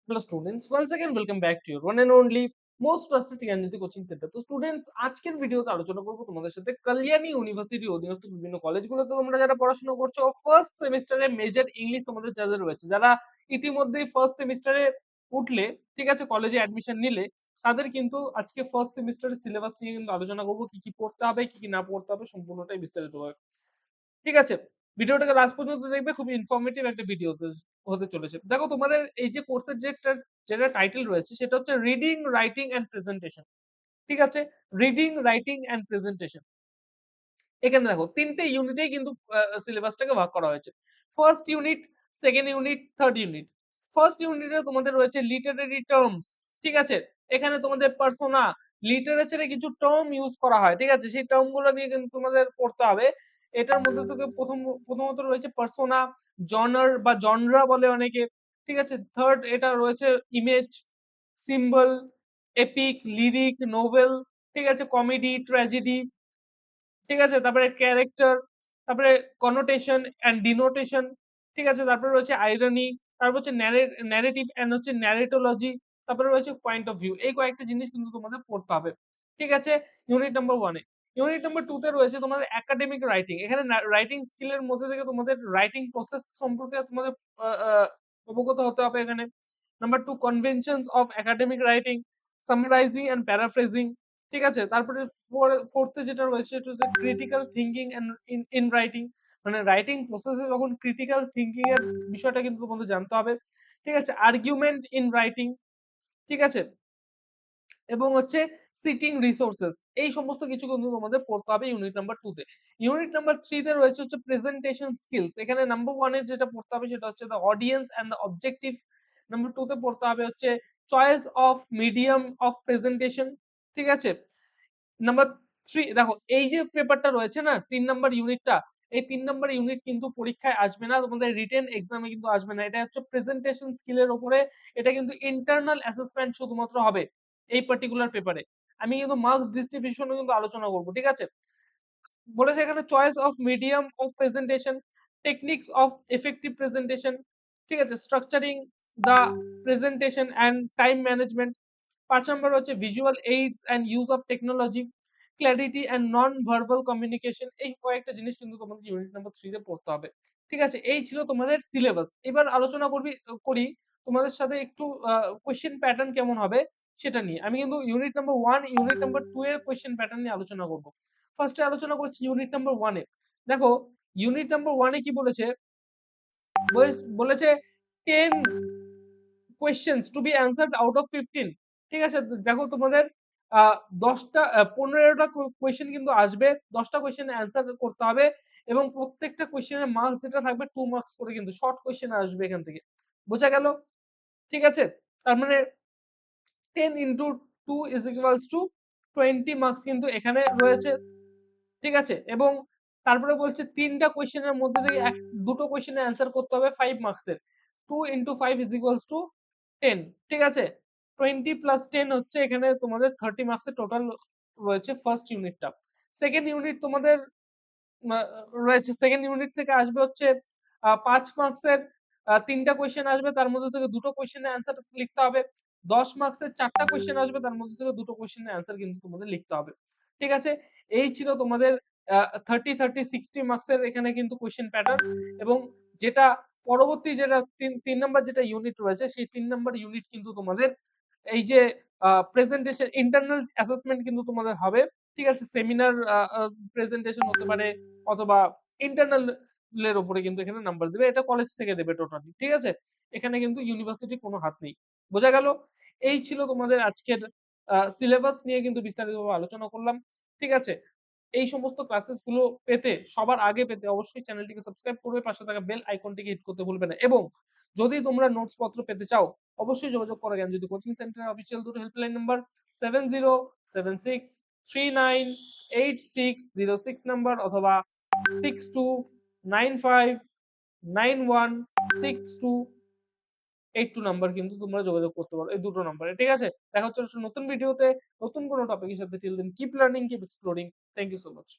Hello students, once again welcome back to your one and only most trusted Gyanjyoti coaching centre. তো students, আজকের ভিডিওতে আলোচনা করব তোমাদের সাথে কল্যাণী ইউনিভার্সিটির অধীনস্থ বিভিন্ন কলেজগুলোতে তোমরা যারা পড়াশোনা করছো ফার্স্ট সেমিস্টারে মেজর ইংলিশ তোমাদের যাদের রয়েছে, যারা ইতিমধ্যেই ফার্স্ট সেমিস্টারে উঠলে, ঠিক আছে, কলেজে অ্যাডমিশন নিলে, তাদের কিন্তু আজকে ফার্স্ট সেমিস্টারের সিলেবাস নিয়ে কিন্তু আলোচনা করব, কি কি পড়তে হবে কি কি না পড়তে হবে সম্পূর্ণটাই বিস্তারিতভাবে। ঠিক আছে, ভিডিওটাকে লাস্ট পর্যন্ত দেখবে, খুবই ইনফরমেটিভ একটা ভিডিও হতে চলেছে। দেখো, তোমাদের এই যে কোর্সের যেটা টাইটেল রয়েছে সেটা হচ্ছে রিডিং, রাইটিং এন্ড প্রেজেন্টেশন। ঠিক আছে, রিডিং, রাইটিং এন্ড প্রেজেন্টেশন। এখানে দেখো তিনটে ইউনিটেই কিন্তু সিলেবাসটাকে ভাগ করা হয়েছে। First unit, second unit, third unit. First ইউনিটে তোমাদের রয়েছে লিটারেরি টার্মস। ঠিক আছে, এখানে তোমাদের পার্সোনা, লিটারেচারে কিছু টার্ম ইউজ করা হয়, ঠিক আছে, সেই টার্ম গুলো নিয়ে কিন্তু তোমাদের পড়তে হবে। এটার মধ্যে থেকে প্রথমত রয়েছে পার্সোনা, জনার বা জনরা বলে অনেকে। ঠিক আছে, থার্ড এটা রয়েছে image, symbol, epic, lyric, novel, ঠিক আছে, কমেডি, ট্র্যাজেডি, ঠিক আছে, তারপরে ক্যারেক্টার, তারপরে কনোটেশন এন্ড ডিনোটেশন, ঠিক আছে, তারপরে রয়েছে আইরনি, তারপর হচ্ছে ন্যারেটিভ এন্ড হচ্ছে ন্যারেটোলজি, তারপরে রয়েছে পয়েন্ট অফ ভিউ। এই কয়েকটা জিনিস কিন্তু তোমাদের পড়তে হবে। ঠিক আছে, ইউনিট নাম্বার 1 এ। ইউনিট নাম্বার 2 তে রয়েছে তোমাদের একাডেমিক রাইটিং। এখানে রাইটিং স্কিলের মধ্যে থেকে তোমাদের রাইটিং প্রসেস সম্পর্কে তোমাদের অবগত হতে হবে এখানে। Number 2, conventions of academic writing, summarising and paraphrasing. ঠিক আছে, তারপরে ফোর্থে যেটা রয়েছে সেটা হচ্ছে critical thinking and in writing. মানে রাইটিং প্রসেসে যখন ক্রিটিক্যাল থিঙ্কিং এর বিষয়টা কিন্তু তোমাদের জানতে হবে। ঠিক আছে, আর্গুমেন্ট ইন রাইটিং, ঠিক আছে, এবং হচ্ছে সিটিং রিসোর্সেস। এই সমস্ত কিছু কিন্তু তোমাদের পড়তে হবে ইউনিট নাম্বার 2 তে। ইউনিট নাম্বার 3 তে রয়েছে হচ্ছে প্রেজেন্টেশন স্কিলস। এখানে নাম্বার 1 এর যেটা পড়তে হবে সেটা হচ্ছে the audience and the objective. Number 2 তে পড়তে হবে হচ্ছে choice of medium of presentation. ঠিক আছে, নাম্বার 3, দেখো এই যে পেপারটা রয়েছে না, 3 নাম্বার ইউনিটটা, এই 3 নাম্বার ইউনিট কিন্তু পরীক্ষায় আসবে না, তোমাদের রিটেন এক্সামে কিন্তু আসবে না। এটা হচ্ছে প্রেজেন্টেশন স্কিলের উপরে, এটা কিন্তু ইন্টারনাল অ্যাসেসমেন্ট শুধুমাত্র হবে এই পার্টিকুলার পেপারে। আমি কিন্তু মার্কস ডিস্ট্রিবিউশনও কিন্তু আলোচনা করব। ঠিক আছে, বলেছে এখানে choice of medium of presentation, techniques of effective presentation, ঠিক আছে, structuring the presentation and time management. 5 number হচ্ছে visual aids and use of technology, clarity and non verbal communication. এই কয়েকটা জিনিস কিন্তু তোমাদের ইউনিট নাম্বার 3 তে পড়তে হবে। ঠিক আছে, এই ছিল তোমাদের সিলেবাস। এবার আলোচনা করি তোমাদের সাথে একটু কোয়েশ্চেন প্যাটার্ন কেমন হবে সেটা নিয়ে। আমি কিন্তু ইউনিট নাম্বার 1, ইউনিট নাম্বার 2 এর কোয়েশ্চেন প্যাটার্ন নিয়ে আলোচনা করব। ফার্স্টে আলোচনা করছি ইউনিট নাম্বার 1 এ। দেখো, ইউনিট নাম্বার 1 এ কি বলেছে, বলেছে 10 questions to be answered out of 15। ঠিক আছে, দেখো তোমাদের 10টা 15টা কোয়েশ্চেন কিন্তু আসবে, 10টা কোয়েশ্চেনের অ্যানসার করতে হবে, এবং প্রত্যেকটা কোয়েশ্চেনের মার্কস যেটা থাকবে 2 মার্কস করে, কিন্তু শর্ট কোয়েশ্চেন আসবে এখান থেকে। বোঝা গেল? ঠিক আছে, তার মানে 10 into 2 is equals to 20 marks কিন্তু এখানে রয়েছে। ঠিক আছে, এবং তারপরে বলছে 3টা কোয়েশ্চেনের মধ্যে থেকে দুটো কোয়েশ্চেনের অ্যানসার করতে হবে 5 মার্কসের। 2 ইনটু 5 ইজ ইকুয়ালস টু 10। ঠিক আছে, 20 প্লাস 10 হচ্ছে এখানে তোমাদের 30 মার্কসের টোটাল রয়েছে ফার্স্ট ইউনিটটা। সেকেন্ড ইউনিট তোমাদের রয়েছে, সেকেন্ড ইউনিট থেকে আসবে হচ্ছে 5 মার্কসের 3টা কোয়েশ্চেন আসবে, তার মধ্যে থেকে দুটো কোয়েশ্চেনের অ্যানসার লিখতে হবে। 10 মার্কসের 4টা কোয়েশ্চেন আসবে, তার মধ্যে থেকে দুটো কোয়েশ্চেনের অ্যানসার কিন্তু তোমাদের লিখতে হবে। ঠিক আছে, এই ছিল তোমাদের 30 30 60 মার্কসের এখানে কিন্তু কোয়েশ্চেন প্যাটার্ন। এবং যেটা পরবর্তী যেটা 3 নাম্বার যেটা ইউনিট রয়েছে, সেই 3 নাম্বার ইউনিট কিন্তু তোমাদের এই যে প্রেজেন্টেশন ইন্টারনাল অ্যাসেসমেন্ট কিন্তু তোমাদের হবে। ঠিক আছে, সেমিনার প্রেজেন্টেশন হতে পারে, অথবা ইন্টারনাল এর উপরে কিন্তু এখানে নাম্বার দিবে। এটা কলেজ থেকে দেবে টোটালি। ঠিক আছে, এখানে কিন্তু ইউনিভার্সিটির কোনো হাত নেই। বোঝা গেল? এই ছিল তোমাদের আজকের সিলেবাস নিয়ে কিন্তু বিস্তারিতভাবে আলোচনা করলাম। ঠিক আছে, এই সমস্ত ক্লাসেস গুলো পেতে, সবার আগে পেতে অবশ্যই চ্যানেলটিকে সাবস্ক্রাইব করবে, পাশে থাকা বেল আইকনটিকে হিট করতে ভুলবে না। এবং যদি তোমরা নোটস পত্র পেতে চাও, অবশ্যই যোগাযোগ করো জ্ঞানজ্যোতি কোচিং সেন্টারের অফিসিয়াল দুটো হেল্পলাইন নাম্বার 7076398606 নাম্বার, অথবা 6295916282 নাম্বার কিন্তু তোমরা যোগাযোগ করতে পারো এই দুটো নাম্বারে। ঠিক আছে, দেখা হচ্ছে নতুন ভিডিওতে নতুন কোনো টপিকের সাথে। Till then keep learning, keep exploring. Thank you so much.